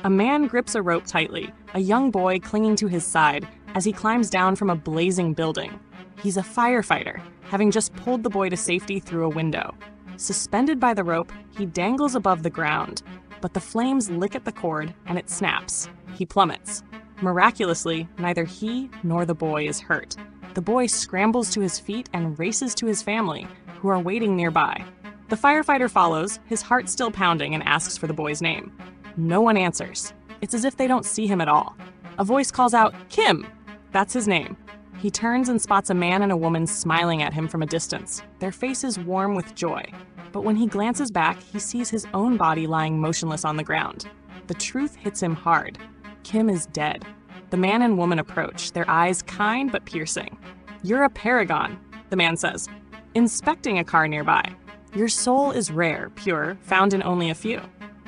A man grips a rope tightly, a young boy clinging to his side as he climbs down from a blazing building. He's a firefighter, having just pulled the boy to safety through a window. Suspended by the rope, he dangles above the ground, but the flames lick at the cord and it snaps. He plummets. Miraculously, neither he nor the boy is hurt. The boy scrambles to his feet and races to his family, who are waiting nearby. The firefighter follows, his heart still pounding, and asks for the boy's name. No one answers. It's as if they don't see him at all. A voice calls out, "Kim!" That's his name. He turns and spots a man and a woman smiling at him from a distance, their faces warm with joy. But when he glances back, he sees his own body lying motionless on the ground. The truth hits him hard. Kim is dead. The man and woman approach, their eyes kind but piercing. "You're a paragon," the man says, inspecting a car nearby. "Your soul is rare, pure, found in only a few."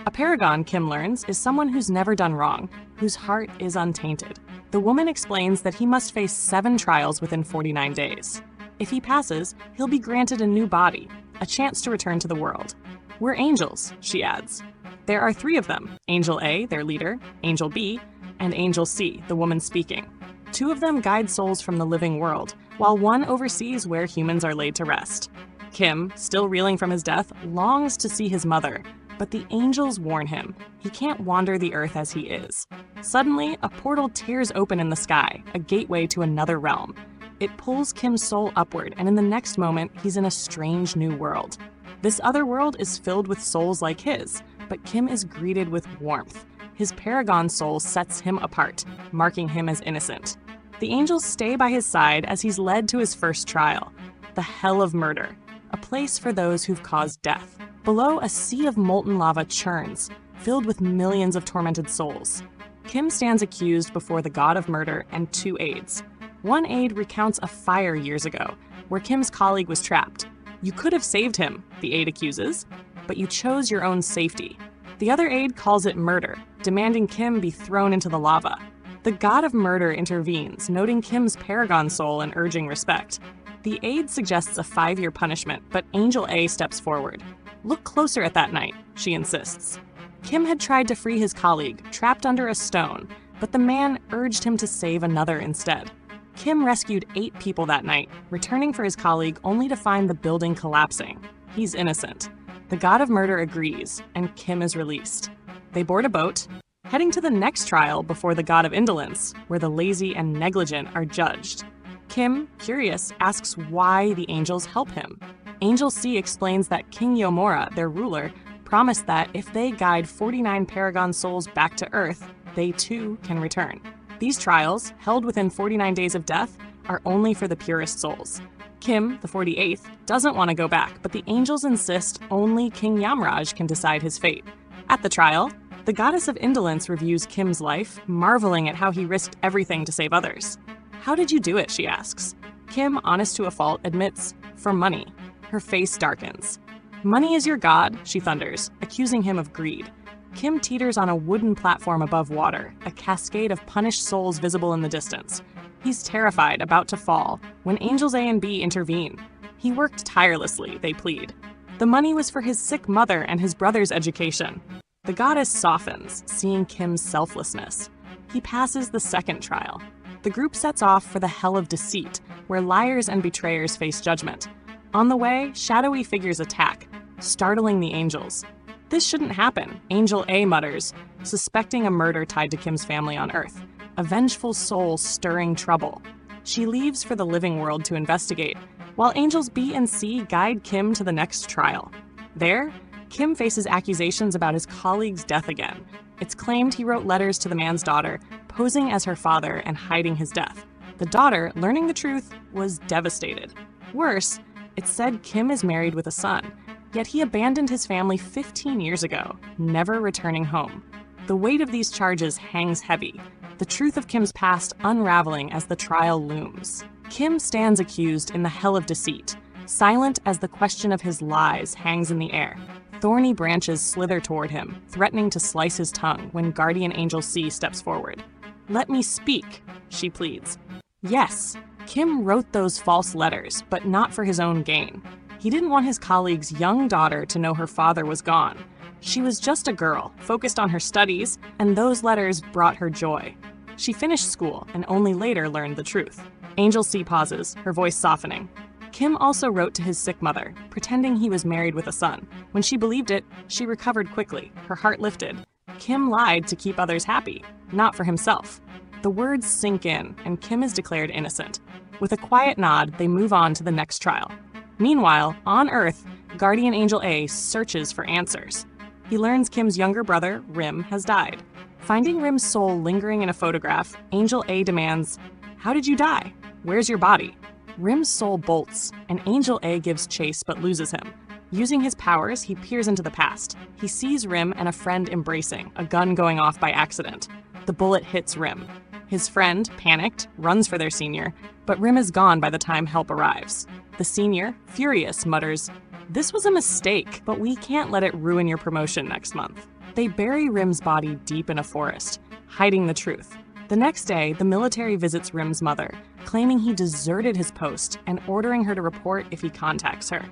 A paragon, Kim learns, is someone who's never done wrong, whose heart is untainted. The woman explains that he must face 7 trials within 49 days. If he passes, he'll be granted a new body, a chance to return to the world. "We're angels," she adds. There are 3 of them, Angel A, their leader, Angel B, and Angel C, the woman speaking. 2 of them guide souls from the living world, while one oversees where humans are laid to rest. Kim, still reeling from his death, longs to see his mother, but the angels warn him he can't wander the earth as he is. Suddenly, a portal tears open in the sky, a gateway to another realm. It pulls Kim's soul upward, and in the next moment, he's in a strange new world. This other world is filled with souls like his, but Kim is greeted with warmth. His paragon soul sets him apart, marking him as innocent. The angels stay by his side as he's led to his first trial, the Hell of Murder, a place for those who've caused death. Below, a sea of molten lava churns, filled with millions of tormented souls. Kim stands accused before the god of murder and 2 aides. One aide recounts a fire years ago, where Kim's colleague was trapped. "You could have saved him," the aide accuses, "but you chose your own safety." The other aide calls it murder, demanding Kim be thrown into the lava. The god of murder intervenes, noting Kim's paragon soul and urging respect. The aide suggests a 5-year punishment, but Angel A steps forward. "Look closer at that night," she insists. Kim had tried to free his colleague, trapped under a stone, but the man urged him to save another instead. Kim rescued 8 people that night, returning for his colleague only to find the building collapsing. He's innocent. The god of murder agrees, and Kim is released. They board a boat, heading to the next trial before the god of indolence, where the lazy and negligent are judged. Kim, curious, asks why the angels help him. Angel C explains that King Yong-hwa, their ruler, promised that if they guide 49 paragon souls back to Earth, they too can return. These trials, held within 49 days of death, are only for the purest souls. Kim, the 48th, doesn't want to go back, but the angels insist only King Yamraj can decide his fate. At the trial, the goddess of indolence reviews Kim's life, marveling at how he risked everything to save others. "How did you do it?" she asks. Kim, honest to a fault, admits, "For money." Her face darkens. "Money is your god," she thunders, accusing him of greed. Kim teeters on a wooden platform above water, a cascade of punished souls visible in the distance. He's terrified, about to fall, when Angels A and B intervene. He worked tirelessly, they plead. The money was for his sick mother and his brother's education. The goddess softens, seeing Kim's selflessness. He passes the second trial. The group sets off for the Hell of Deceit, where liars and betrayers face judgment. On the way, shadowy figures attack, startling the angels. "This shouldn't happen," Angel A mutters, suspecting a murder tied to Kim's family on Earth. A vengeful soul stirring trouble. She leaves for the living world to investigate, while Angels B and C guide Kim to the next trial. There, Kim faces accusations about his colleague's death again. It's claimed he wrote letters to the man's daughter, posing as her father and hiding his death. The daughter, learning the truth, was devastated. Worse, it's said Kim is married with a son, yet he abandoned his family 15 years ago, never returning home. The weight of these charges hangs heavy, the truth of Kim's past unraveling as the trial looms. Kim stands accused in the Hell of Deceit, silent as the question of his lies hangs in the air. Thorny branches slither toward him, threatening to slice his tongue when Guardian Angel C steps forward. "Let me speak," she pleads. Yes, Kim wrote those false letters, but not for his own gain. He didn't want his colleague's young daughter to know her father was gone. She was just a girl, focused on her studies, and those letters brought her joy. She finished school and only later learned the truth. Angel C pauses, her voice softening. Kim also wrote to his sick mother, pretending he was married with a son. When she believed it, she recovered quickly, her heart lifted. Kim lied to keep others happy, not for himself. The words sink in, and Kim is declared innocent. With a quiet nod, they move on to the next trial. Meanwhile, on Earth, Guardian Angel A searches for answers. He learns Kim's younger brother, Rim, has died. Finding Rim's soul lingering in a photograph, Angel A demands, "How did you die? Where's your body?" Rim's soul bolts, and Angel A gives chase but loses him. Using his powers, he peers into the past. He sees Rim and a friend embracing, a gun going off by accident. The bullet hits Rim. His friend, panicked, runs for their senior, but Rim is gone by the time help arrives. The senior, furious, mutters, "This was a mistake, but we can't let it ruin your promotion next month." They bury Rim's body deep in a forest, hiding the truth. The next day, the military visits Rim's mother, claiming he deserted his post and ordering her to report if he contacts her.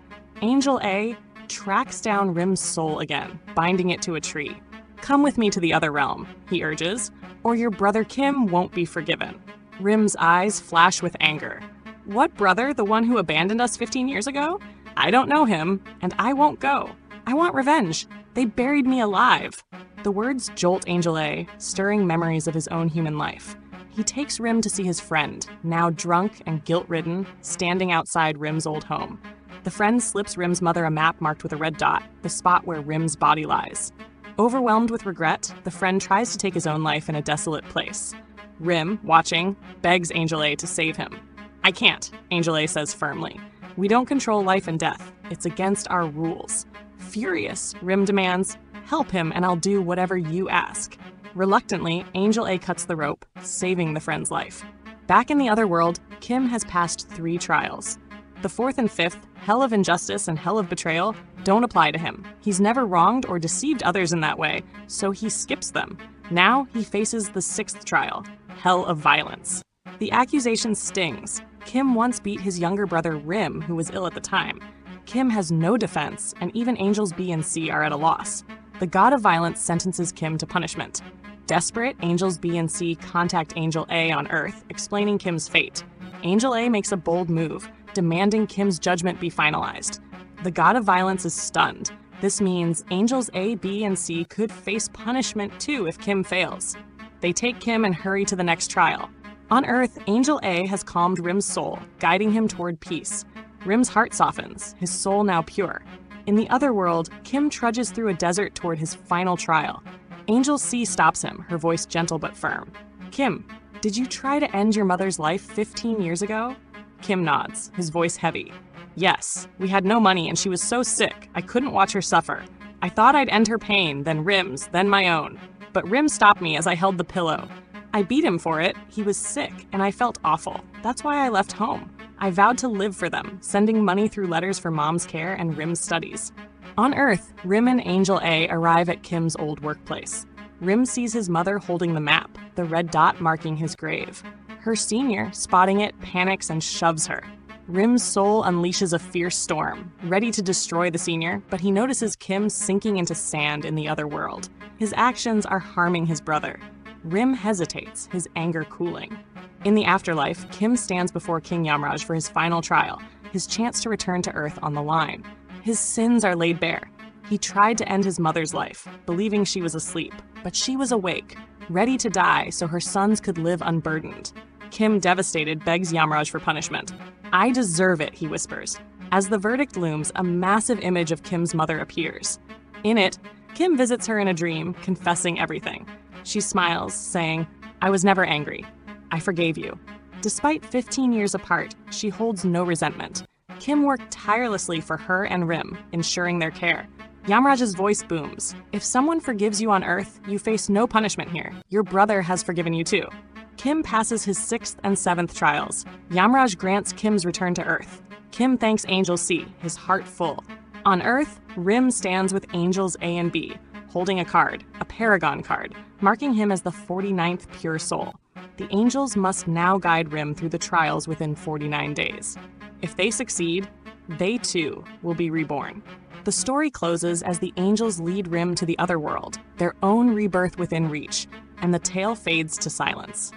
Angel A tracks down Rim's soul again, binding it to a tree. "Come with me to the other realm," he urges, "or your brother Kim won't be forgiven." Rim's eyes flash with anger. "What brother, the one who abandoned us 15 years ago? I don't know him, and I won't go. I want revenge. They buried me alive." The words jolt Angel A, stirring memories of his own human life. He takes Rim to see his friend, now drunk and guilt-ridden, standing outside Rim's old home. The friend slips Rim's mother a map marked with a red dot, the spot where Rim's body lies. Overwhelmed with regret, the friend tries to take his own life in a desolate place. Rim, watching, begs Angel A to save him. "I can't," Angel A says firmly. "We don't control life and death. It's against our rules." Furious, Rim demands, "Help him and I'll do whatever you ask." Reluctantly, Angel A cuts the rope, saving the friend's life. Back in the other world, Kim has passed 3 trials. The 4th and 5th, Hell of Injustice and Hell of Betrayal, don't apply to him. He's never wronged or deceived others in that way, so he skips them. Now he faces the 6th trial, Hell of Violence. The accusation stings. Kim once beat his younger brother Rim, who was ill at the time. Kim has no defense, and even Angels B and C are at a loss. The god of violence sentences Kim to punishment. Desperate, Angels B and C contact Angel A on Earth, explaining Kim's fate. Angel A makes a bold move, demanding Kim's judgment be finalized. The god of violence is stunned. This means Angels A, B, and C could face punishment too if Kim fails. They take Kim and hurry to the next trial. On Earth, Angel A has calmed Rim's soul, guiding him toward peace. Rim's heart softens, his soul now pure. In the other world, Kim trudges through a desert toward his final trial. Angel C stops him, her voice gentle but firm. "Kim, did you try to end your mother's life 15 years ago?" Kim nods, his voice heavy. "Yes, we had no money and she was so sick, I couldn't watch her suffer. I thought I'd end her pain, then Rim's, then my own. But Rim stopped me as I held the pillow. I beat him for it, he was sick, and I felt awful. That's why I left home. I vowed to live for them, sending money through letters for Mom's care and Rim's studies." On Earth, Rim and Angel A arrive at Kim's old workplace. Rim sees his mother holding the map, the red dot marking his grave. Her senior, spotting it, panics and shoves her. Rim's soul unleashes a fierce storm, ready to destroy the senior, but he notices Kim sinking into sand in the other world. His actions are harming his brother. Rim hesitates, his anger cooling. In the afterlife, Kim stands before King Yamraj for his final trial, his chance to return to Earth on the line. His sins are laid bare. He tried to end his mother's life, believing she was asleep, but she was awake, ready to die so her sons could live unburdened. Kim, devastated, begs Yamraj for punishment. "I deserve it," he whispers. As the verdict looms, a massive image of Kim's mother appears. In it, Kim visits her in a dream, confessing everything. She smiles, saying, "I was never angry. I forgave you." Despite 15 years apart, she holds no resentment. Kim worked tirelessly for her and Rim, ensuring their care. Yamraj's voice booms. "If someone forgives you on Earth, you face no punishment here. Your brother has forgiven you too." Kim passes his 6th and 7th trials. Yamraj grants Kim's return to Earth. Kim thanks Angel C, his heart full. On Earth, Rim stands with Angels A and B, holding a card, a Paragon card, marking him as the 49th pure soul. The angels must now guide Rim through the trials within 49 days. If they succeed, they too will be reborn. The story closes as the angels lead Rim to the other world, their own rebirth within reach, and the tale fades to silence.